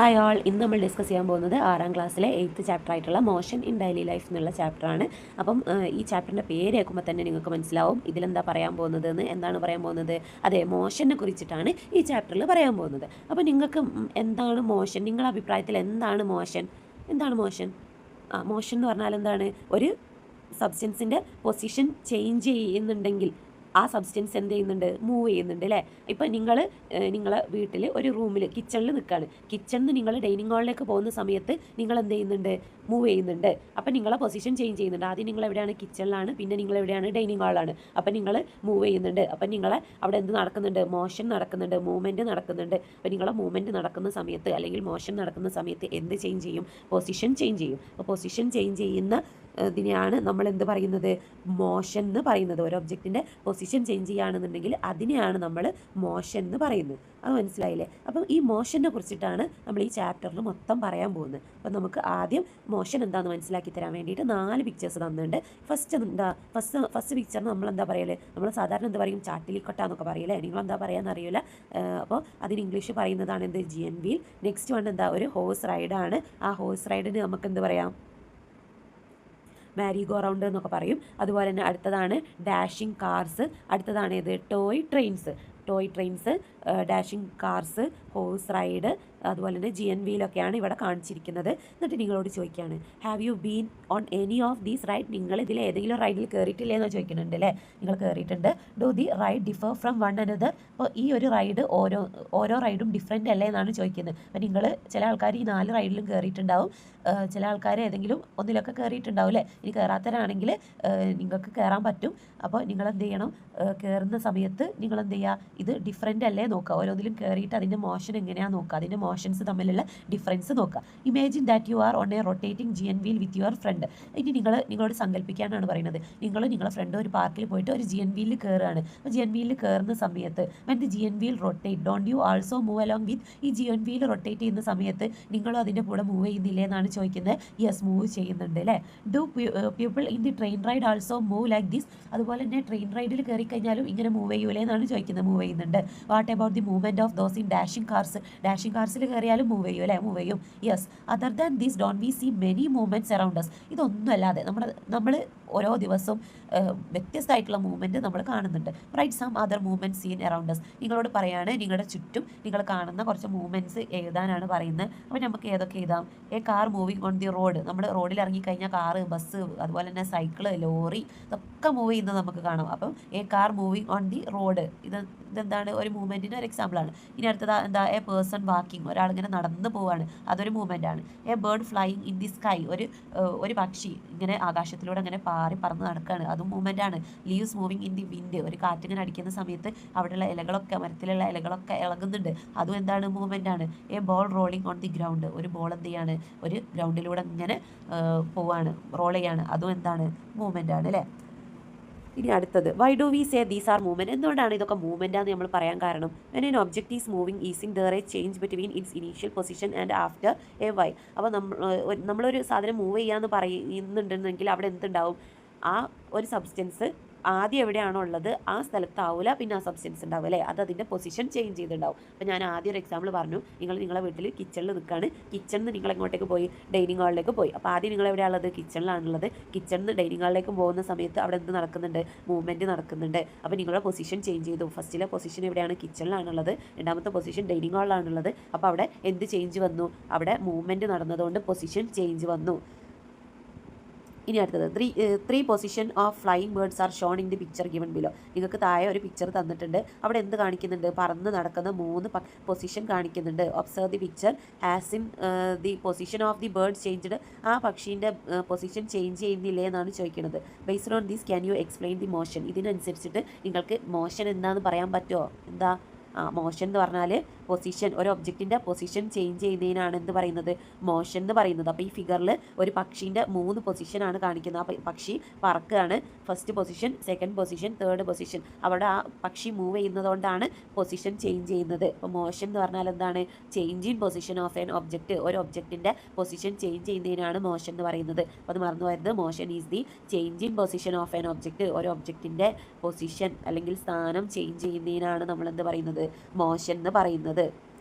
Hi all, ഇന്ന് നമ്മൾ discuss ചെയ്യാൻ പോകുന്നത് 6ാം ക്ലാസ്സിലെ 8th ചാപ്റ്റർ ആയിട്ടുള്ള മോഷൻ ഇൻ ഡെയിലി ലൈഫ് എന്നുള്ള ചാപ്റ്ററാണ്. അപ്പം ഈ ചാപ്റ്ററിൻ്റെ പേര് കേൾക്കുമ്പോൾ തന്നെ നിങ്ങൾക്ക് മനസ്സിലാവും ഇതിലെന്താ പറയാൻ പോകുന്നത് എന്ന്. എന്താണ് പറയാൻ പോകുന്നത്? അതെ, മോഷനെ കുറിച്ചിട്ടാണ് ഈ ചാപ്റ്ററിൽ പറയാൻ പോകുന്നത്. അപ്പോൾ നിങ്ങൾക്ക് എന്താണ് മോഷൻ? നിങ്ങളുടെ അഭിപ്രായത്തിൽ എന്താണ് മോഷൻ? എന്താണ് മോഷൻ? മോഷൻ എന്ന് പറഞ്ഞാൽ എന്താണ്? ഒരു സബ്സ്റ്റൻസിൻ്റെ പൊസിഷൻ ചേഞ്ച് ചെയ്യുന്നുണ്ടെങ്കിൽ ആ സബ്സ്റ്റൻസ് എന്ത് ചെയ്യുന്നുണ്ട്? മൂവ് ചെയ്യുന്നുണ്ട് അല്ലേ? ഇപ്പം നിങ്ങളെ വീട്ടിൽ ഒരു റൂമിൽ കിച്ചണിൽ നിൽക്കുകയാണ്. കിച്ചണിൽ നിന്ന് നിങ്ങൾ ഡൈനിങ് ഹാളിലേക്ക് പോകുന്ന സമയത്ത് നിങ്ങൾ എന്ത് ചെയ്യുന്നുണ്ട്? മൂവ് ചെയ്യുന്നുണ്ട്. അപ്പം നിങ്ങളെ പൊസിഷൻ ചേഞ്ച് ചെയ്യുന്നുണ്ട്. ആദ്യം നിങ്ങൾ എവിടെയാണ്? കിച്ചണിലാണ്. പിന്നെ നിങ്ങൾ എവിടെയാണ്? ഡൈനിങ് ഹാളാണ്. അപ്പം നിങ്ങൾ മൂവ് ചെയ്യുന്നുണ്ട്. അപ്പം നിങ്ങളെ അവിടെ എന്ത് നടക്കുന്നുണ്ട്? മോഷൻ നടക്കുന്നുണ്ട്, മൂവ്മെൻറ്റ് നടക്കുന്നുണ്ട്. അപ്പം നിങ്ങളെ മൂവ്മെൻറ്റ് നടക്കുന്ന സമയത്ത് അല്ലെങ്കിൽ മോഷൻ നടക്കുന്ന സമയത്ത് എന്ത് ചേഞ്ച് ചെയ്യും? പൊസിഷൻ ചേഞ്ച് ചെയ്യും. അപ്പോൾ പൊസിഷൻ ചേഞ്ച് ചെയ്യുന്ന ഇതിനെയാണ് നമ്മൾ എന്ത് പറയുന്നത്? മോഷൻ എന്ന് പറയുന്നത്. ഒരു ഒബ്ജക്റ്റിൻ്റെ പൊസിഷൻ ചേഞ്ച് ചെയ്യുകയാണെന്നുണ്ടെങ്കിൽ അതിനെയാണ് നമ്മൾ മോഷൻ എന്ന് പറയുന്നത്. അത് മനസ്സിലായില്ലേ? അപ്പം ഈ മോഷനെ കുറിച്ചിട്ടാണ് നമ്മൾ ഈ ചാപ്റ്ററിൽ മൊത്തം പറയാൻ പോകുന്നത്. അപ്പം നമുക്ക് ആദ്യം മോഷൻ എന്താണെന്ന് മനസ്സിലാക്കി തരാൻ വേണ്ടിയിട്ട് 4 പിക്ചേഴ്സ് തന്നിട്ടുണ്ട്. ഫസ്റ്റ് പിക്ചറിന് നമ്മൾ എന്താ പറയല്? നമ്മൾ സാധാരണ എന്താ പറയും? ചാട്ടിലിക്കൊട്ട എന്നൊക്കെ പറയില്ലേ? നിങ്ങളെന്താ പറയാന്ന് അറിയില്ല. അപ്പോൾ അതിന് ഇംഗ്ലീഷ് പറയുന്നതാണ് എന്ത്? ജിയൻ വീൽ. നെക്സ്റ്റ് വൺ എന്താ? ഒരു ഹോഴ്സ് റൈഡാണ്. ആ ഹോഴ്സ് റൈഡിന് നമുക്ക് എന്ത് പറയാം? മാരി ഗോ റൗണ്ട് എന്നൊക്കെ പറയും. അതുപോലെ തന്നെ അടുത്തതാണ് ഡാഷിങ് കാർസ്. അടുത്തതാണ് ഇത് toy trains, dashing cars, horse ride, അതുപോലെ തന്നെ ജിയൻ വീലൊക്കെയാണ് ഇവിടെ കാണിച്ചിരിക്കുന്നത്. എന്നിട്ട് നിങ്ങളോട് ചോദിക്കുകയാണ്, have you been on any of these ride? നിങ്ങൾ ഇതിൽ ഏതെങ്കിലും റൈഡിൽ കയറിയിട്ടില്ലേ എന്ന് ചോദിക്കുന്നുണ്ട് അല്ലേ? നിങ്ങൾ കയറിയിട്ടുണ്ട്. Do the ride differ from one another? അപ്പോൾ ഈ ഒരു റൈഡ് ഓരോ റൈഡും ഡിഫറെൻ്റ് അല്ലേ എന്നാണ് ചോദിക്കുന്നത്. അപ്പോൾ നിങ്ങൾ ചില ആൾക്കാർ ഈ 4 റൈഡിലും കയറിയിട്ടുണ്ടാവും. ചില ആൾക്കാർ ഏതെങ്കിലും ഒന്നിലൊക്കെ കയറിയിട്ടുണ്ടാവും അല്ലേ? ഇനി കയറാത്തവരാണെങ്കിൽ നിങ്ങൾക്ക് കയറാൻ പറ്റും. അപ്പോൾ നിങ്ങളെന്ത് ചെയ്യണം? കയറുന്ന സമയത്ത് നിങ്ങളെന്ത് ചെയ്യുക? ഇത് ഡിഫറെൻ്റ് അല്ലേ നോക്കുക. ഓരോന്നിലും കയറിയിട്ട് അതിൻ്റെ മോഷൻ എങ്ങനെയാണെന്ന് നോക്കുക. അതിൻ്റെ മോഷൻസ് തമ്മിലുള്ള ഡിഫറൻസ് നോക്കുക. Imagine that you are on a rotating giant wheel with your friend. ഇനി നിങ്ങളോട് സങ്കല്പിക്കാനാണ് പറയുന്നത്. നിങ്ങളുടെ ഫ്രണ്ട് ഒരു പാർക്കിൽ പോയിട്ട് ഒരു ജിയൻ വീലിൽ കയറുകയാണ്. അപ്പോൾ ജിയൻ വീലിൽ കയറുന്ന സമയത്ത് when the giant wheel rotate don't you also move along with? ഈ ജിയൻ വീൽ റൊട്ടേറ്റ് ചെയ്യുന്ന സമയത്ത് നിങ്ങളും അതിൻ്റെ കൂടെ മൂവ് ചെയ്യുന്നില്ലേ എന്നാണ് ചോദിക്കുന്നത്. യെസ്, മൂവ് ചെയ്യുന്നുണ്ട് അല്ലേ? Do people in the train ride also move like this? അതുപോലെ തന്നെ ട്രെയിൻ റൈഡിൽ കയറി കഴിഞ്ഞാലും ഇങ്ങനെ മൂവ് ചെയ്യൂലേ എന്നാണ് ചോദിക്കുന്നത്. മൂവ് ചെയ്യുന്നുണ്ട്. What about the movement of those in dashing cars? Dashing കാർസിൽ കയറിയാലും മൂവ് ചെയ്യും അല്ലേ? മൂവ് ചെയ്യും. Yes. Other than these don't we see many movements around us? ഇതൊന്നും അല്ലാതെ നമ്മൾ ഓരോ ദിവസവും വ്യത്യസ്തമായിട്ടുള്ള മൂവ്മെൻറ്റ് നമ്മൾ കാണുന്നുണ്ട്. Right some other movements seen around us. നിങ്ങളോട് പറയാണ് നിങ്ങളുടെ ചുറ്റും നിങ്ങൾ കാണുന്ന കുറച്ച് മൂവ്മെൻറ്റ്സ് എഴുതാനാണ് പറയുന്നത്. അപ്പോൾ നമുക്ക് ഏതൊക്കെ എഴുതാം? A car moving on the road. നമ്മൾ റോഡിൽ ഇറങ്ങിക്കഴിഞ്ഞാൽ കാറ്, ബസ്, അതുപോലെ തന്നെ സൈക്കിള്, ലോറി ഇതൊക്കെ മൂവ് ചെയ്യുന്നത് നമുക്ക് കാണാം. അപ്പം a car moving on the road ഇതെന്താണ്? ഒരു മൂവ്മെൻറ്റിൻ്റെ ഒരു എക്സാമ്പിളാണ്. ഇനി അടുത്തത് എന്താ? A person walking. ഒരാളിങ്ങനെ നടന്ന് പോവാണ്. അതൊരു മൂവ്മെൻ്റ് ആണ്. A bird flying in the sky. ഒരു പക്ഷി ഇങ്ങനെ ആകാശത്തിലൂടെ അങ്ങനെ പറന്ന് നടക്കുകയാണ്. അതും മൂവ്മെൻ്റ് ആണ്. Leaves moving in the wind. ഒരു കാറ്റിങ്ങനെ അടിക്കുന്ന സമയത്ത് അവിടെയുള്ള ഇലകളൊക്കെ, മരത്തിലുള്ള ഇലകളൊക്കെ ഇളകുന്നുണ്ട്. അതും എന്താണ്? മൂവ്മെൻ്റ് ആണ്. A ball rolling on the ground. ഒരു ബോൾ എന്ത് ചെയ്യാണ്? ഒരു ഗ്രൗണ്ടിലൂടെ ഇങ്ങനെ പോവാണ്, റോൾ ചെയ്യാണ്. അതും എന്താണ്? മൂവ്മെൻ്റ് ആണ് അല്ലേ? ഇനി അടുത്തത്, why do we say these are movement? എന്തുകൊണ്ടാണ് ഇതൊക്കെ മൂവ്മെൻറ്റാന്ന് നമ്മൾ പറയാൻ കാരണം? When an object is moving easing there a change between its initial position and after a while. അപ്പോൾ നമ്മളൊരു സാധനം മൂവ് ചെയ്യാമെന്ന് പറയുന്നുണ്ടെങ്കിൽ അവിടെ എന്തുണ്ടാവും? ആ ഒരു സബ്സ്റ്റൻസ് ആദ്യം എവിടെയാണോ ഉള്ളത് ആ സ്ഥലത്താവില്ല പിന്നെ ആ സബ്സ്റ്റൻസ് ഉണ്ടാവും അല്ലേ? അത് അതിൻ്റെ പൊസിഷൻ ചേഞ്ച് ചെയ്തിട്ടുണ്ടാവും. അപ്പോൾ ഞാൻ ആദ്യം ഒരു എക്സാമ്പിൾ പറഞ്ഞു. നിങ്ങളെ വീട്ടിൽ കിച്ചണിൽ നിൽക്കുകയാണ്. കിച്ചണിൽ നിന്ന് നിങ്ങൾ എങ്ങോട്ടേക്ക് പോയി? ഡൈനിങ് ഹാളിലേക്ക് പോയി. അപ്പോൾ ആദ്യം നിങ്ങൾ എവിടെയാണുള്ളത്? കിച്ചണിലാണുള്ളത്. കിച്ചണിൽ നിന്ന് ഡൈനിങ് ഹാളിലേക്ക് പോകുന്ന സമയത്ത് അവിടെ എന്ത് നടക്കുന്നുണ്ട്? മൂവ്മെൻറ്റ് നടക്കുന്നുണ്ട്. അപ്പോൾ നിങ്ങളുടെ പൊസിഷൻ ചേഞ്ച് ചെയ്തു. ഫസ്റ്റിലെ പൊസിഷൻ എവിടെയാണ്? കിച്ചണിലാണുള്ളത്. രണ്ടാമത്തെ പൊസിഷൻ ഡൈനിങ് ഹാളിലാണുള്ളത്. അപ്പോൾ അവിടെ എന്ത് ചേഞ്ച് വന്നു? അവിടെ മൂവ്മെൻറ്റ് നടന്നതുകൊണ്ട് പൊസിഷൻ ചേഞ്ച് വന്നു. ഇനി അടുത്തത്, three position of flying birds are shown in the picture given below. നിങ്ങൾക്ക് താഴെ ഒരു പിക്ചർ തന്നിട്ടുണ്ട്. അവിടെ എന്ത് കാണിക്കുന്നുണ്ട്? പറന്ന് നടക്കുന്ന 3 പൊസിഷൻ കാണിക്കുന്നുണ്ട്. Observe the picture. Has in the position of the bird changed? ആ പക്ഷീൻ്റെ പൊസിഷൻ ചേഞ്ച് ചെയ്യുന്നില്ലേ എന്നാണ് ചോദിക്കുന്നത്. Based on this can you explain the motion? ഇതിനനുസരിച്ചിട്ട് നിങ്ങൾക്ക് മോഷൻ എന്താണെന്ന് പറയാൻ പറ്റുമോ? എന്താ മോഷൻ എന്ന് പറഞ്ഞാൽ പൊസിഷൻ, ഒരു ഒബ്ജക്റ്റിൻ്റെ പൊസിഷൻ ചേഞ്ച് ചെയ്യുന്നതിനാണ് എന്ത് പറയുന്നത്? മോഷൻ എന്ന് പറയുന്നത്. അപ്പോൾ ഈ ഫിഗറിൽ ഒരു പക്ഷീൻ്റെ 3 പൊസിഷനാണ് കാണിക്കുന്നത്. ആ പക്ഷി പറക്കുകയാണ്. First position, second position, third position. അവിടെ ആ പക്ഷി മൂവ് ചെയ്യുന്നതുകൊണ്ടാണ് പൊസിഷൻ ചേഞ്ച് ചെയ്യുന്നത്. അപ്പോൾ മോഷൻ എന്ന് പറഞ്ഞാൽ എന്താണ്? Change in position of N object. ഒരു ഒബ്ജക്റ്റിൻ്റെ പൊസിഷൻ ചേഞ്ച് ചെയ്യുന്നതിനാണ് മോഷൻ എന്ന് പറയുന്നത്. അപ്പോൾ അത് മറന്നു പോയത്. Motion is the change in position of N object. ഒരു ഒബ്ജക്റ്റിൻ്റെ പൊസിഷൻ അല്ലെങ്കിൽ സ്ഥാനം ചേഞ്ച് ചെയ്യുന്നതിനാണ് നമ്മൾ എന്ത് പറയുന്നത്? മോഷൻ എന്ന് പറയുന്നത്.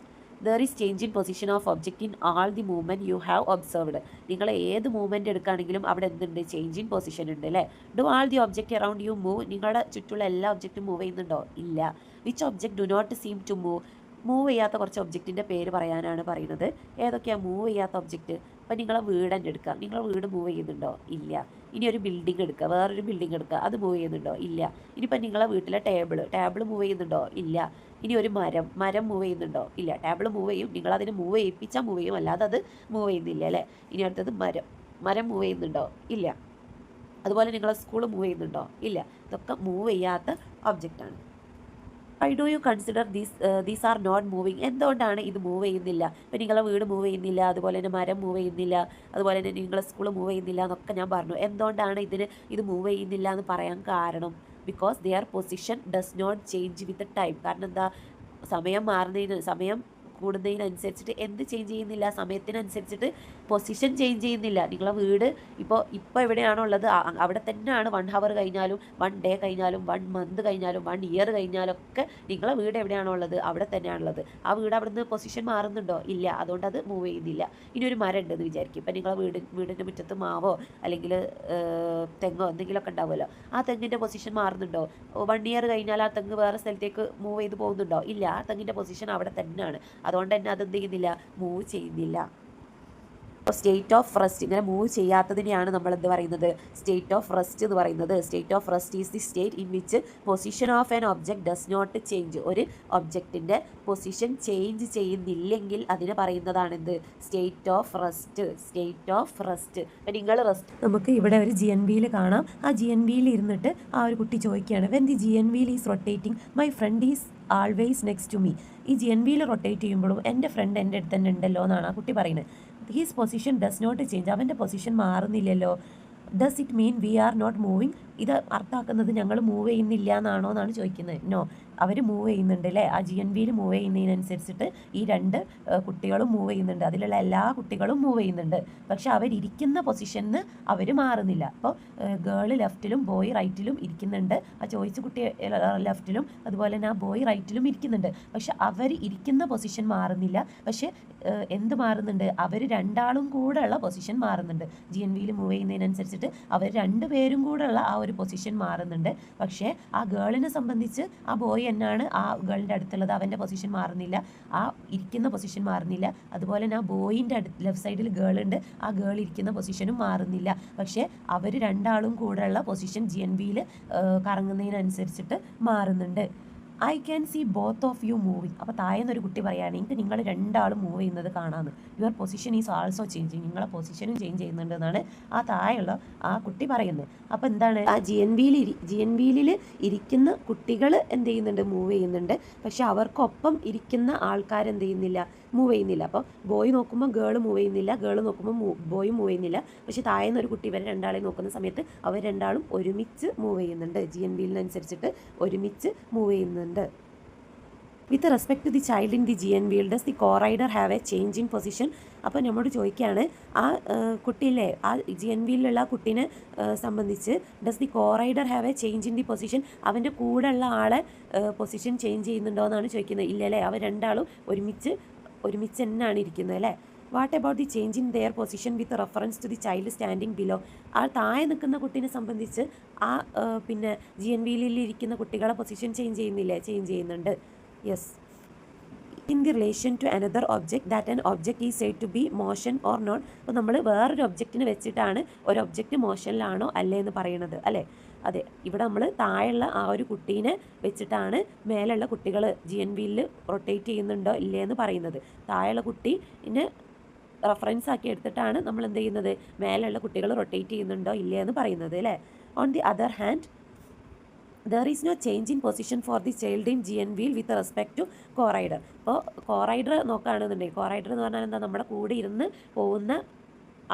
There is change in position of object in all the movement you have observed. നിങ്ങൾ ഏത് മൂവ്മെൻറ്റ് എടുക്കുകയാണെങ്കിലും അവിടെ എന്തുണ്ട്, ചേഞ്ച് ഇൻ പൊസിഷൻ ഉണ്ട് അല്ലേ. Do all the object around you move. നിങ്ങളുടെ ചുറ്റുള്ള എല്ലാ ഒബ്ജക്റ്റും മൂവ് ചെയ്യുന്നുണ്ടോ? ഇല്ല. Which object do not seem to move ചെയ്യാത്ത കുറച്ച് ഒബ്ജക്റ്റിൻ്റെ പേര് പറയാനാണ് പറയുന്നത്. ഏതൊക്കെയാണ് മൂവ് ചെയ്യാത്ത ഒബ്ജക്റ്റ്? അപ്പോൾ നിങ്ങളെ വീട് തന്നെ എടുക്കുക. നിങ്ങളെ വീട് മൂവ് ചെയ്യുന്നുണ്ടോ? ഇല്ല. ഇനി ഒരു ബിൽഡിംഗ് എടുക്കുക, വേറൊരു ബിൽഡിംഗ് എടുക്കുക, അത് മൂവ് ചെയ്യുന്നുണ്ടോ? ഇല്ല. ഇനിയിപ്പോൾ നിങ്ങളെ വീട്ടിലെ ടേബിൾ മൂവ് ചെയ്യുന്നുണ്ടോ? ഇല്ല. ഇനി ഒരു മരം മൂവ് ചെയ്യുന്നുണ്ടോ? ഇല്ല. ടേബിൾ മൂവ് ചെയ്യും, നിങ്ങളതിനെ മൂവ് ചെയ്യിപ്പിച്ചാൽ മൂവ് ചെയ്യും, അല്ലാതെ അത് മൂവ് ചെയ്യുന്നില്ല അല്ലേ. ഇനി അടുത്തത് മരം മൂവ് ചെയ്യുന്നുണ്ടോ? ഇല്ല. അതുപോലെ നിങ്ങളെ സ്കൂൾ മൂവ് ചെയ്യുന്നുണ്ടോ? ഇല്ല. ഇതൊക്കെ മൂവ് ചെയ്യാത്ത ഒബ്ജക്റ്റാണ്. Why do you consider these are not moving. എന്തുകൊണ്ടാണ് ഇത് മൂവ് ചെയ്യുന്നില്ല? ഇപ്പം നിങ്ങളെ വീട് മൂവ് ചെയ്യുന്നില്ല, അതുപോലെ തന്നെ മരം മൂവ് ചെയ്യുന്നില്ല, അതുപോലെ തന്നെ നിങ്ങളെ സ്കൂൾ മൂവ് ചെയ്യുന്നില്ല എന്നൊക്കെ ഞാൻ പറഞ്ഞു. എന്തുകൊണ്ടാണ് ഇത് മൂവ് ചെയ്യുന്നില്ല എന്ന് പറയാൻ കാരണം? Because their position does not change with time. കാരണം എന്താ, സമയം കൂടുന്നതിനനുസരിച്ചിട്ട് എന്ത് ചേഞ്ച് ചെയ്യുന്നില്ല? സമയത്തിനനുസരിച്ചിട്ട് പൊസിഷൻ ചേഞ്ച് ചെയ്യുന്നില്ല. നിങ്ങളെ വീട് ഇപ്പോൾ എവിടെയാണോ ഉള്ളത് അവിടെ തന്നെയാണ് 1 hour കഴിഞ്ഞാലും 1 day കഴിഞ്ഞാലും 1 month കഴിഞ്ഞാലും 1 year കഴിഞ്ഞാലും ഒക്കെ നിങ്ങളെ വീട് എവിടെയാണോ ഉള്ളത് അവിടെ തന്നെയാണുള്ളത്. ആ വീട് അവിടെ നിന്ന് പൊസിഷൻ മാറുന്നുണ്ടോ? ഇല്ല. അതുകൊണ്ട് അത് മൂവ് ചെയ്യുന്നില്ല. ഇനി ഒരു മരം ഉണ്ടെന്ന് വിചാരിക്കും. ഇപ്പം നിങ്ങളെ വീടിൻ്റെ മുറ്റത്ത് മാവോ അല്ലെങ്കിൽ തെങ്ങോ എന്തെങ്കിലുമൊക്കെ ഉണ്ടാവുമല്ലോ. ആ തെങ്ങിൻ്റെ പൊസിഷൻ മാറുന്നുണ്ടോ? 1 year കഴിഞ്ഞാൽ ആ തെങ്ങ് വേറെ സ്ഥലത്തേക്ക് മൂവ് ചെയ്ത് പോകുന്നുണ്ടോ? ഇല്ല. ആ തെങ്ങിൻ്റെ പൊസിഷൻ അവിടെ തന്നെയാണ്. അതുകൊണ്ട് തന്നെ അതെന്ത് ചെയ്യുന്നില്ല, മൂവ് ചെയ്യുന്നില്ല. സ്റ്റേറ്റ് ഓഫ് റെസ്റ്റ്, ഇങ്ങനെ മൂവ് ചെയ്യാത്തതിനെയാണ് നമ്മൾ എന്ത് പറയുന്നത്, സ്റ്റേറ്റ് ഓഫ് റെസ്റ്റ് എന്ന് പറയുന്നത്. State of rest is the state in which position of an object does not change. ഒരു ഒബ്ജക്റ്റിൻ്റെ പൊസിഷൻ ചേഞ്ച് ചെയ്യുന്നില്ലെങ്കിൽ അതിനെ പറയുന്നതാണ് എന്ത്, state of rest. State of rest. അപ്പം നിങ്ങൾ നമുക്ക് ഇവിടെ ഒരു GNVയിൽ കാണാം. ആ GNVയിൽ ഇരുന്നിട്ട് ആ ഒരു കുട്ടി ചോദിക്കുകയാണ്, when the GNV is rotating my friend is always next to me. ഈ GNVയിൽ റൊട്ടേറ്റ് ചെയ്യുമ്പോഴും എൻ്റെ ഫ്രണ്ട് എൻ്റെ അടുത്ത് തന്നെ ഉണ്ടല്ലോ എന്നാണ് ആ കുട്ടി പറയുന്നത്. His position does not change. അവൻ്റെ പൊസിഷൻ മാറുന്നില്ലല്ലോ. Does it mean we are not moving. ഇത് അർത്ഥമാക്കുന്നത് ഞങ്ങൾ മൂവ് ചെയ്യുന്നില്ല എന്നാണോ എന്നാണ് ചോദിക്കുന്നത്. നോ, അവർ മൂവ് ചെയ്യുന്നുണ്ട് അല്ലേ. ആ GNVയിൽ മൂവ് ചെയ്യുന്നതിനനുസരിച്ചിട്ട് ഈ 2 കുട്ടികളും മൂവ് ചെയ്യുന്നുണ്ട്. അതിലുള്ള എല്ലാ കുട്ടികളും മൂവ് ചെയ്യുന്നുണ്ട്. പക്ഷെ അവരിയ്ക്കുന്ന പൊസിഷനിൽ അവർ മാറുന്നില്ല. അപ്പോൾ ഗേൾ ലെഫ്റ്റിലും ബോയ് റൈറ്റിലും ഇരിക്കുന്നുണ്ട്. ആ ചോദിച്ച കുട്ടി ലെഫ്റ്റിലും അതുപോലെ തന്നെ ആ ബോയ് റൈറ്റിലും ഇരിക്കുന്നുണ്ട്. പക്ഷെ അവർ ഇരിക്കുന്ന പൊസിഷൻ മാറുന്നില്ല. പക്ഷെ എന്ത് മാറുന്നുണ്ട്, അവർ രണ്ടാളും കൂടെ ഉള്ള പൊസിഷൻ മാറുന്നുണ്ട്. GNVയിൽ മൂവ് ചെയ്യുന്നതിനനുസരിച്ചിട്ട് അവർ 2 പേരും കൂടെ ഉള്ള ആ ഒരു പൊസിഷൻ മാറുന്നുണ്ട്. പക്ഷേ ആ ഗേളിനെ സംബന്ധിച്ച് ആ ബോയ് എന്നാണ് ആ ഗേളിൻ്റെ അടുത്തുള്ളത്, അവൻ്റെ പൊസിഷൻ മാറുന്നില്ല, ആ ഇരിക്കുന്ന പൊസിഷൻ മാറുന്നില്ല. അതുപോലെ തന്നെ ആ ബോയിൻ്റെ ലെഫ്റ്റ് സൈഡിൽ ഗേൾ ഉണ്ട്, ആ ഗേൾ ഇരിക്കുന്ന പൊസിഷനും മാറുന്നില്ല. പക്ഷേ അവർ രണ്ടാളും കൂടെയുള്ള പൊസിഷൻ GNVയിൽ കറങ്ങുന്നതിനനുസരിച്ചിട്ട് മാറുന്നുണ്ട്. I can see both of you moving. അപ്പോൾ താഴെന്നൊരു കുട്ടി പറയുകയാണെങ്കിൽ നിങ്ങൾ രണ്ടാളും മൂവ് ചെയ്യുന്നത് കാണാമെന്ന്. Your position is also changing. നിങ്ങളെ പൊസിഷനും ചേഞ്ച് ചെയ്യുന്നുണ്ട് എന്നാണ് ആ താഴെയുള്ള ആ കുട്ടി പറയുന്നത്. അപ്പോൾ എന്താണ്, ആ GNVയിൽ ഇരിക്കുന്ന കുട്ടികൾ എന്ത് ചെയ്യുന്നുണ്ട്, മൂവ് ചെയ്യുന്നുണ്ട്. പക്ഷെ അവർക്കൊപ്പം ഇരിക്കുന്ന ആൾക്കാർ എന്ത് ചെയ്യുന്നില്ല, മൂവ് ചെയ്യുന്നില്ല. അപ്പോൾ ബോയ് നോക്കുമ്പോൾ ഗേൾ മൂവ് ചെയ്യുന്നില്ല, ഗേൾ നോക്കുമ്പോൾ ബോയ് മൂവ് ചെയ്യുന്നില്ല. പക്ഷെ താഴെന്നൊരു കുട്ടി ഇവരെ രണ്ടാളെ നോക്കുന്ന സമയത്ത് അവർ രണ്ടാളും ഒരുമിച്ച് മൂവ് ചെയ്യുന്നുണ്ട്. GNVയിലനുസരിച്ചിട്ട് ഒരുമിച്ച് മൂവ് ചെയ്യുന്നുണ്ട്. With respect to the child in the GNVയിൽ does the corider have a change in position. അപ്പോൾ നമ്മോട് ചോദിക്കുകയാണ്, ആ കുട്ടിയിലെ ആ GNVയിലുള്ള ആ കുട്ടീനെ സംബന്ധിച്ച് does the corider have a change in the position, അവൻ്റെ കൂടെയുള്ള ആളെ പൊസിഷൻ ചേഞ്ച് ചെയ്യുന്നുണ്ടോ എന്നാണ് ചോദിക്കുന്നത്. ഇല്ലല്ലേ, അവർ രണ്ടാളും ഒരുമിച്ച് തന്നെയാണ് ഇരിക്കുന്നത് അല്ലേ. What about the change in their position with reference to the child standing below. ആ താഴെ നിൽക്കുന്ന കുട്ടീനെ സംബന്ധിച്ച് ആ പിന്നെ GNVയിൽ ഇരിക്കുന്ന കുട്ടികളെ പൊസിഷൻ ചേഞ്ച് ചെയ്യുന്നില്ലേ, ചേഞ്ച് ചെയ്യുന്നുണ്ട്. Yes. In the relation to another object that an object is said to be motion or not. അപ്പോൾ നമ്മൾ വേറൊരു ഒബ്ജക്റ്റിനെ വെച്ചിട്ടാണ് ഒരു ഒബ്ജക്റ്റ് മോഷനിലാണോ അല്ലേ എന്ന് പറയുന്നത് അല്ലേ. അതെ, ഇവിടെ നമ്മൾ താഴെയുള്ള ആ ഒരു കുട്ടീനെ വെച്ചിട്ടാണ് മേലുള്ള കുട്ടികൾ GNVയിൽ റൊട്ടേറ്റ് ചെയ്യുന്നുണ്ടോ ഇല്ലേ എന്ന് പറയുന്നത്. താഴെയുള്ള കുട്ടീനെ റെഫറൻസ് ആക്കി എടുത്തിട്ടാണ് നമ്മൾ എന്ത് ചെയ്യുന്നത്, മേലുള്ള കുട്ടികൾ റൊട്ടേറ്റ് ചെയ്യുന്നുണ്ടോ ഇല്ലേ എന്ന് പറയുന്നത് അല്ലേ. On the other hand there is no change in position for the child in GNVയിൽ വിത്ത് റെസ്പെക്ട് ടു കോറൈഡർ. അപ്പോൾ കോറൈഡർ നോക്കുകയാണെന്നുണ്ടെങ്കിൽ, കോറൈഡർ എന്ന് പറഞ്ഞാൽ എന്താ, നമ്മുടെ കൂടെ ഇരുന്ന് പോകുന്ന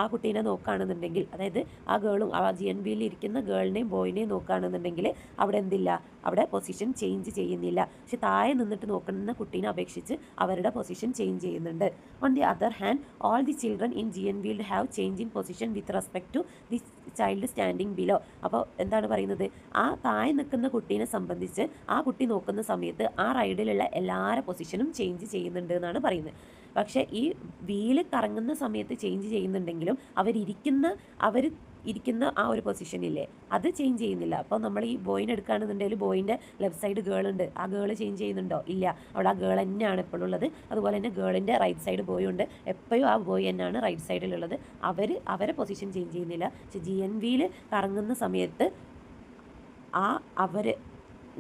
ആ കുട്ടീനെ നോക്കുകയാണെന്നുണ്ടെങ്കിൽ, അതായത് ആ ഗേളും ആ GNVയിൽ ഇരിക്കുന്ന ഗേളിനെയും ബോയിനെയും നോക്കുകയാണെന്നുണ്ടെങ്കിൽ അവിടെ എന്തില്ല, അവിടെ പൊസിഷൻ ചേഞ്ച് ചെയ്യുന്നില്ല. പക്ഷെ താഴെ നിന്നിട്ട് നോക്കുന്ന കുട്ടീനെ അപേക്ഷിച്ച് അവരുടെ പൊസിഷൻ ചേഞ്ച് ചെയ്യുന്നുണ്ട്. On the other hand all the children in GNVയിൽ have change in position with respect to the child standing below. അപ്പോൾ എന്താണ് പറയുന്നത്, ആ താഴെ നിൽക്കുന്ന കുട്ടീനെ സംബന്ധിച്ച് ആ കുട്ടി നോക്കുന്ന സമയത്ത് ആ റൈഡിലുള്ള എല്ലാവരുടെ പൊസിഷനും ചേഞ്ച് ചെയ്യുന്നുണ്ട് എന്നാണ് പറയുന്നത്. പക്ഷേ ഈ വീല് കറങ്ങുന്ന സമയത്ത് ചേഞ്ച് ചെയ്യുന്നുണ്ടെങ്കിലും അവർ ഇരിക്കുന്ന ആ ഒരു പൊസിഷനില്ലേ, അത് ചേഞ്ച് ചെയ്യുന്നില്ല. അപ്പോൾ നമ്മൾ ഈ ബോയിനെ എടുക്കുകയാണെന്നുണ്ടെങ്കിൽ ബോയിൻ്റെ ലെഫ്റ്റ് സൈഡ് ഗേൾ ഉണ്ട്, ആ ഗേൾ ചേഞ്ച് ചെയ്യുന്നുണ്ടോ? ഇല്ല, അവിടെ ആ ഗേൾ തന്നെയാണ് എപ്പോഴും ഉള്ളത്. അതുപോലെ തന്നെ ഗേളിൻ്റെ റൈറ്റ് സൈഡ് ബോയ് ഉണ്ട്, എപ്പോഴും ആ ബോയ് തന്നെയാണ് റൈറ്റ് സൈഡിലുള്ളത്. അവരെ പൊസിഷൻ ചേഞ്ച് ചെയ്യുന്നില്ല. പക്ഷെ GNVയിൽ കറങ്ങുന്ന സമയത്ത്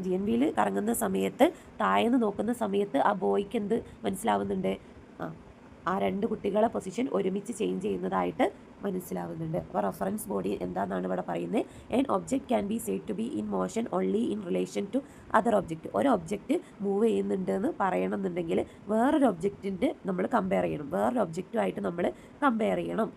GNVയിൽ കറങ്ങുന്ന സമയത്ത് താഴേന്ന് നോക്കുന്ന സമയത്ത് ആ ബോയ്ക്ക് എന്ത് മനസ്സിലാവുന്നുണ്ട്, ആ രണ്ട് കുട്ടികളെ പൊസിഷൻ ഒരുമിച്ച് ചേഞ്ച് ചെയ്യുന്നതായിട്ട് മനസ്സിലാവുന്നുണ്ട്. അപ്പോൾ റെഫറൻസ് ബോഡി എന്താണെന്നാണ് ഇവിടെ പറയുന്നത്. An object can be said to be in motion only in relation to other object. ഒരു ഒബ്ജക്റ്റ് മൂവ് ചെയ്യുന്നുണ്ട് എന്ന് പറയണമെന്നുണ്ടെങ്കിൽ വേറൊരു ഒബ്ജക്റ്റിൻ്റെ നമ്മൾ കമ്പയർ ചെയ്യണം, വേറൊരു ഒബ്ജക്റ്റുമായിട്ട് നമ്മൾ കമ്പയർ ചെയ്യണം.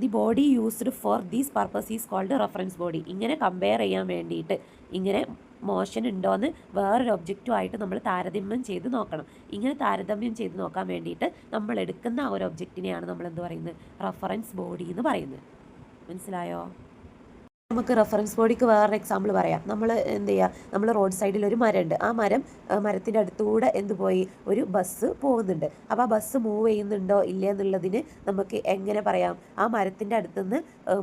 The body used for these purpose is called reference body. ഇങ്ങനെ കമ്പയർ ചെയ്യാൻ വേണ്ടിയിട്ട്, ഇങ്ങനെ മോഷൻ ഉണ്ടോയെന്ന് വേറൊരു ഒബ്ജക്റ്റുമായിട്ട് നമ്മൾ താരതമ്യം ചെയ്ത് നോക്കണം. ഇങ്ങനെ താരതമ്യം ചെയ്ത് നോക്കാൻ വേണ്ടിയിട്ട് നമ്മൾ എടുക്കുന്ന ആ ഒരു ഒബ്ജക്റ്റിനെയാണ് നമ്മൾ എന്ത് പറയുന്നത്, റെഫറൻസ് ബോഡി എന്ന് പറയുന്നത്. മനസ്സിലായോ? നമുക്ക് റെഫറൻസ് ബോഡിക്ക് വേറൊരു എക്സാമ്പിൾ പറയാം. നമ്മൾ എന്ത് ചെയ്യുക, നമ്മൾ റോഡ് സൈഡിൽ ഒരു മരമുണ്ട്, ആ മരത്തിൻ്റെ അടുത്തുകൂടെ പോയി ഒരു ബസ് പോകുന്നുണ്ട്. അപ്പോൾ ആ ബസ് മൂവ് ചെയ്യുന്നുണ്ടോ ഇല്ല എന്നുള്ളതിന് നമുക്ക് എങ്ങനെ പറയാം, ആ മരത്തിൻ്റെ അടുത്തുനിന്ന്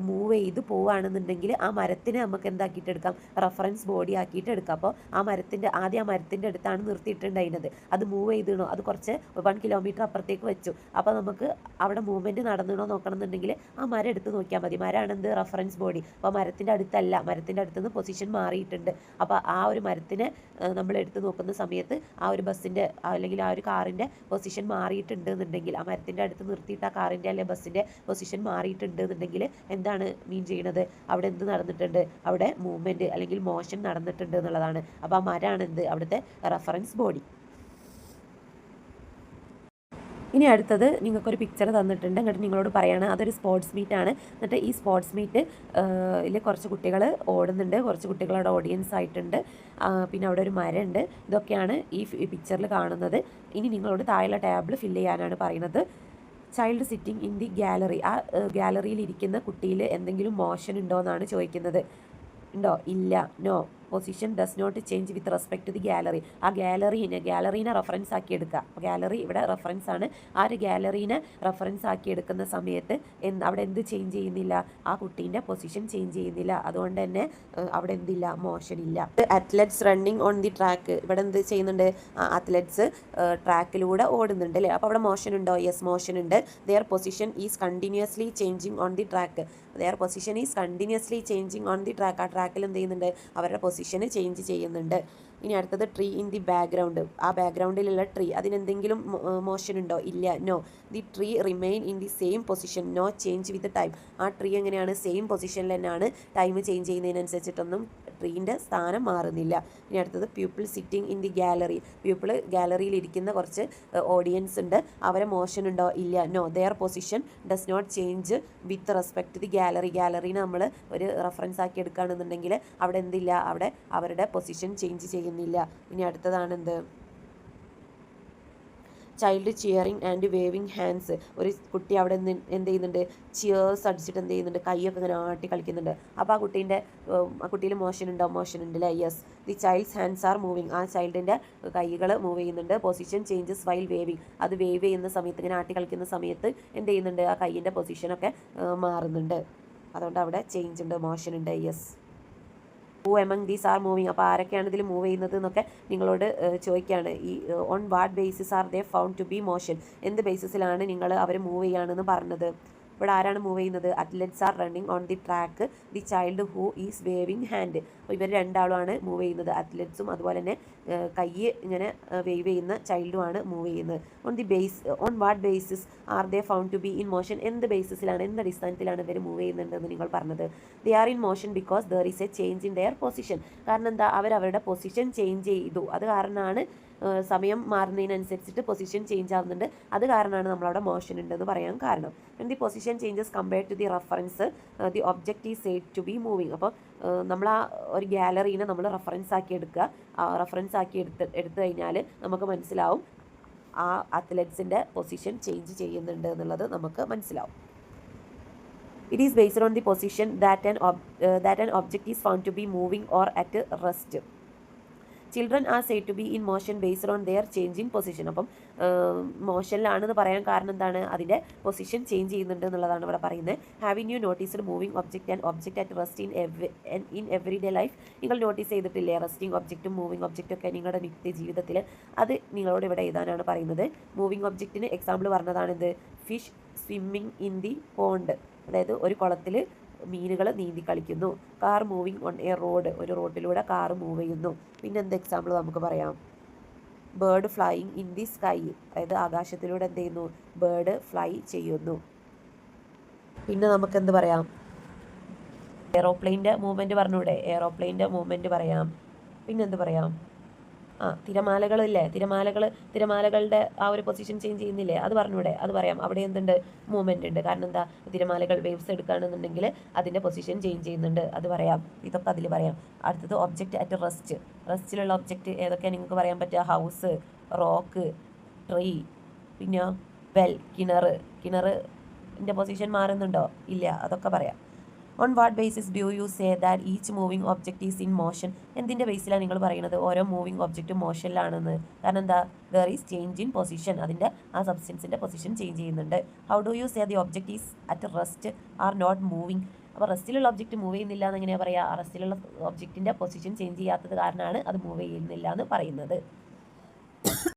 മൂവ് ചെയ്ത് പോവുകയാണെന്നുണ്ടെങ്കിൽ ആ മരത്തിനെ നമുക്ക് എന്താക്കിയിട്ട് എടുക്കാം, റെഫറൻസ് ബോഡി ആക്കിയിട്ട് എടുക്കാം. അപ്പോൾ ആ മരത്തിൻ്റെ അടുത്താണ് നിർത്തിയിട്ടുണ്ടായിരുന്നത്, അത് മൂവ് ചെയ്തണോ, അത് കുറച്ച് 1 കിലോമീറ്റർ അപ്പുറത്തേക്ക് വെച്ചു. അപ്പോൾ നമുക്ക് അവിടെ മൂവ്മെൻറ്റ് നടന്നണോ നോക്കണമെന്നുണ്ടെങ്കിൽ ആ മരം എടുത്ത് നോക്കിയാൽ മതി. മരമാണെന്ത്, റെഫറൻസ് ബോഡി. അപ്പോൾ മരത്തിൻ്റെ അടുത്തുനിന്ന് പൊസിഷൻ മാറിയിട്ടുണ്ട്. അപ്പോൾ ആ ഒരു മരത്തിനെ നമ്മൾ എടുത്ത് നോക്കുന്ന സമയത്ത് ആ ഒരു ബസ്സിൻ്റെ അല്ലെങ്കിൽ ആ ഒരു കാറിൻ്റെ പൊസിഷൻ മാറിയിട്ടുണ്ട് എന്നുണ്ടെങ്കിൽ, ആ മരത്തിൻ്റെ അടുത്ത് നിർത്തിയിട്ട് ആ കാറിൻ്റെ അല്ലെങ്കിൽ ബസ്സിൻ്റെ പൊസിഷൻ മാറിയിട്ടുണ്ട് എന്നുണ്ടെങ്കിൽ എന്താണ് മീൻ ചെയ്യുന്നത്, അവിടെ എന്ത് നടന്നിട്ടുണ്ട്, അവിടെ മൂവ്മെൻറ്റ് അല്ലെങ്കിൽ മോഷൻ നടന്നിട്ടുണ്ട് എന്നുള്ളതാണ്. അപ്പോൾ ആ മരമാണ് എന്ത്, അവിടുത്തെ റെഫറൻസ് ബോഡി. ഇനി അടുത്തത് നിങ്ങൾക്കൊരു പിക്ചർ തന്നിട്ടുണ്ട്, എന്നിട്ട് നിങ്ങളോട് പറയാണ് അതൊരു സ്പോർട്സ് മീറ്റാണ്. എന്നിട്ട് ഈ സ്പോർട്സ് മീറ്റ് കുറച്ച് കുട്ടികൾ ഓടുന്നുണ്ട്, കുറച്ച് കുട്ടികളുടെ ഓഡിയൻസ് ആയിട്ടുണ്ട്, പിന്നെ അവിടെ ഒരു മരമുണ്ട്. ഇതൊക്കെയാണ് ഈ പിക്ചറിൽ കാണുന്നത്. ഇനി നിങ്ങളോട് താഴെയുള്ള ടാബിൾ ഫില്ല് ചെയ്യാനാണ് പറയുന്നത്. Child sitting in the gallery. ആ ഗാലറിയിൽ ഇരിക്കുന്ന കുട്ടിയിൽ എന്തെങ്കിലും മോഷൻ ഉണ്ടോ എന്നാണ് ചോദിക്കുന്നത്. ഉണ്ടോ? ഇല്ല, no. Position does not change with respect to the gallery. ആ ഗാലറീനെ റെഫറൻസ് ആക്കി എടുക്കുക. അപ്പോൾ ഗാലറി ഇവിടെ റെഫറൻസ് ആണ്. ആ ഒരു ഗാലറീനെ റെഫറൻസ് ആക്കി എടുക്കുന്ന സമയത്ത് അവിടെ എന്ത് ചേഞ്ച് ചെയ്യുന്നില്ല, ആ കുട്ടീൻ്റെ പൊസിഷൻ ചേഞ്ച് ചെയ്യുന്നില്ല. അതുകൊണ്ട് തന്നെ അവിടെ എന്തില്ല, മോഷൻ ഇല്ല. Athletes running on the track. ഇവിടെ എന്ത് ചെയ്യുന്നുണ്ട്, അത്ലറ്റ്സ് ട്രാക്കിലൂടെ ഓടുന്നുണ്ട് അല്ലേ. അപ്പോൾ അവിടെ മോഷൻ ഉണ്ടോ? യെസ്, മോഷൻ ഉണ്ട്. There position is continuously changing on the track. ആ ട്രാക്കിൽ എന്ത് ചെയ്യുന്നുണ്ട്, അവരുടെ പൊസിഷന് ചേഞ്ച് ചെയ്യുന്നുണ്ട്. ഇനി അടുത്തത് ട്രീ ഇൻ ദി ബാക്ക്ഗ്രൗണ്ട്. ആ ബാക്ക്ഗ്രൗണ്ടിലുള്ള ട്രീ, അതിനെന്തെങ്കിലും മോഷൻ ഉണ്ടോ? ഇല്ല, no. The tree remain in the same position, no change with time. ആ ട്രീ എങ്ങനെയാണ്, സെയിം പൊസിഷനിൽ തന്നെയാണ്, ടൈം ചേഞ്ച് ചെയ്യുന്നതിനനുസരിച്ചിട്ടൊന്നും ട്രീൻ്റെ സ്ഥാനം മാറുന്നില്ല. ഇനി അടുത്തത് pupil sitting in the gallery. ഗാലറിയിൽ ഇരിക്കുന്ന കുറച്ച് ഓഡിയൻസ് ഉണ്ട്, അവരെ മോഷൻ ഉണ്ടോ? ഇല്ല, no. Their position does not change with respect to the gallery. ഗാലറീനെ നമ്മൾ ഒരു റെഫറൻസ് ആക്കി എടുക്കുകയാണെന്നുണ്ടെങ്കിൽ അവിടെ എന്തില്ല, അവിടെ അവരുടെ പൊസിഷൻ ചേഞ്ച് ചെയ്യുന്നില്ല. ഇനി അടുത്തതാണ് എന്ത്, child cheering and waving hands. ഒരു കുട്ടി അവിടെ എന്ത് ചെയ്യുന്നുണ്ട്, ചിയേഴ്സ് അടിച്ചിട്ട് എന്ത് ചെയ്യുന്നുണ്ട്, കൈയൊക്കെ ഇങ്ങനെ ആട്ടി കളിക്കുന്നുണ്ട്. അപ്പോൾ ആ കുട്ടിയിൽ മോഷൻ ഉണ്ടോ? മോഷൻ ഉണ്ട് അല്ലേ. Yes. The child's hands are moving. ആ ചൈൽഡിൻ്റെ കൈകൾ മൂവ് ചെയ്യുന്നുണ്ട്. Position changes while waving. അത് വേവ് ചെയ്യുന്ന സമയത്ത്, ഇങ്ങനെ ആട്ടി കളിക്കുന്ന സമയത്ത് എന്ത് ചെയ്യുന്നുണ്ട്, ആ കൈയിൻ്റെ പൊസിഷനൊക്കെ മാറുന്നുണ്ട്. അതുകൊണ്ട് അവിടെ ചേഞ്ച് ഉണ്ട്, മോഷൻ ഉണ്ട്. Yes. Who among these are moving. അപ്പോൾ ആരൊക്കെയാണ് ഇതിൽ മൂവ് ചെയ്യുന്നത് എന്നൊക്കെ നിങ്ങളോട് ചോദിക്കുകയാണ്. ഈ on what basis are they found to be motion. എന്ത് ബേസിസിലാണ് നിങ്ങൾ അവർ മൂവ് ചെയ്യുകയാണെന്ന് പറഞ്ഞത്? ഇവിടെ ആരാണ് മൂവ് ചെയ്യുന്നത്? Athletes are running on the track. The child who is waving hand. അപ്പോൾ ഇവർ രണ്ടാളുമാണ് മൂവ് ചെയ്യുന്നത്, അത്ലറ്റ്സും അതുപോലെ തന്നെ കൈ ഇങ്ങനെ വേവ് ചെയ്യുന്ന ചൈൽഡുമാണ് മൂവ് ചെയ്യുന്നത്. On what basis are they found to be in motion. എന്ത് ബേസിസിലാണ്, എന്ത് അടിസ്ഥാനത്തിലാണ് ഇവർ മൂവ് ചെയ്യുന്നുണ്ടെന്ന് നിങ്ങൾ പറഞ്ഞത്? They are in motion because there is a change in their position. കാരണം എന്താ, അവരുടെ പൊസിഷൻ ചേഞ്ച് ചെയ്തു, അത് കാരണമാണ് സമയം മാറുന്നതിനനുസരിച്ചിട്ട് പൊസിഷൻ ചേഞ്ച് ആവുന്നുണ്ട്. അത് കാരണമാണ് നമ്മളവിടെ മോഷൻ ഉണ്ടെന്ന് പറയാൻ കാരണം. The position changes compared to the reference the object is said to be moving. അപ്പോൾ നമ്മൾ ആ ഒരു ഗാലറീനെ നമ്മൾ റെഫറൻസ് ആക്കി എടുക്കുക. റെഫറൻസ് ആക്കി എടുത്തു കഴിഞ്ഞാൽ നമുക്ക് മനസ്സിലാവും ആ അത്ലറ്റ്സിൻ്റെ പൊസിഷൻ ചേഞ്ച് ചെയ്യുന്നുണ്ട് എന്നുള്ളത് നമുക്ക് മനസ്സിലാവും. It is based on the position that an object is found to be moving or at rest. Children are said to be in motion based on their change in position. അപ്പം മോഷനിലാണെന്ന് പറയാൻ കാരണം എന്താണ്? അതിൻ്റെ position change ചെയ്യുന്നുണ്ട് എന്നുള്ളതാണ് ഇവിടെ പറയുന്നത്. Haven't you noticed moving object and object at rest in every day life? നിങ്ങൾ നോട്ടീസ് ചെയ്തിട്ടില്ലേ റെസ്റ്റിംഗ് ഒബ്ജക്റ്റും മൂവിങ് ഒബ്ജക്റ്റും ഒക്കെ നിങ്ങളുടെ നിത്യ ജീവിതത്തിൽ? അത് നിങ്ങളോട് ഇവിടെ എഴുതാനാണ് പറയുന്നത്. മൂവിങ് ഒബ്ജക്റ്റിന് എക്സാമ്പിൾ പറഞ്ഞതാണിത്. Fish swimming in the pond, അതായത് ഒരു കുളത്തിൽ മീനുകൾ നീന്തി കളിക്കുന്നു. Car moving on a road, ഒരു റോഡിലൂടെ കാർ മൂവ് ചെയ്യുന്നു. പിന്നെ എന്ത് എക്സാമ്പിൾ നമുക്ക് പറയാം? Bird flying in the sky, അതായത് ആകാശത്തിലൂടെ എന്ത് ചെയ്യുന്നു? ബേർഡ് ഫ്ലൈ ചെയ്യുന്നു. പിന്നെ നമുക്ക് എന്ത് പറയാം? എയ്റോപ്ലെയിൻ്റെ മൂവ്മെൻറ്റ് പറഞ്ഞൂടെ? എയ്റോപ്ലെയിൻ്റെ മൂവ്മെൻറ്റ് പറയാം. പിന്നെന്ത് പറയാം? തിരമാലകളില്ലേ, തിരമാലകളുടെ ആ ഒരു പൊസിഷൻ ചേഞ്ച് ചെയ്യുന്നില്ലേ, അത് പറഞ്ഞൂടെ? അത് പറയാം. അവിടെ എന്തുണ്ട്? മൂവ്മെൻ്റ് ഉണ്ട്. കാരണം എന്താ? തിരമാലകൾ വേവ്സ് എടുക്കുകയാണെന്നുണ്ടെങ്കിൽ അതിൻ്റെ പൊസിഷൻ ചേഞ്ച് ചെയ്യുന്നുണ്ട്, അത് പറയാം. ഇതൊക്കെ അതിൽ പറയാം. അടുത്തത് ഒബ്ജക്റ്റ് അറ്റ് റെസ്റ്റ്. റെസ്റ്റിലുള്ള ഒബ്ജക്റ്റ് ഏതൊക്കെയാണ് നിങ്ങൾക്ക് പറയാൻ പറ്റുക? ഹൗസ്, റോക്ക്, ട്രീ, പിന്നെ വെൽ, കിണറിൻ്റെ പൊസിഷൻ മാറുന്നുണ്ടോ? ഇല്ല, അതൊക്കെ പറയാം. On what basis do you say that each moving object is in motion? എന്തിൻ്റെ ബേസിലാണ് നിങ്ങൾ പറയുന്നത് ഓരോ മൂവിങ് ഒബ്ജക്റ്റും മോഷനിലാണെന്ന്? കാരണം എന്താ? There is change in position, അതിൻ്റെ ആ സബ്സ്റ്റൻസിൻ്റെ പൊസിഷൻ ചേഞ്ച് ചെയ്യുന്നുണ്ട്. How do you say the object is at rest or not moving? അപ്പോൾ റെസ്റ്റിലുള്ള ഒബ്ജക്റ്റ് മൂവ് ചെയ്യുന്നില്ല എന്ന് എങ്ങനെയാണ് പറയുക? റെസ്റ്റിലുള്ള ഒബ്ജക്റ്റിൻ്റെ പൊസിഷൻ ചേഞ്ച് ചെയ്യാത്തത് കാരണമാണ് അത് മൂവ് ചെയ്യുന്നില്ല എന്ന് പറയുന്നത്.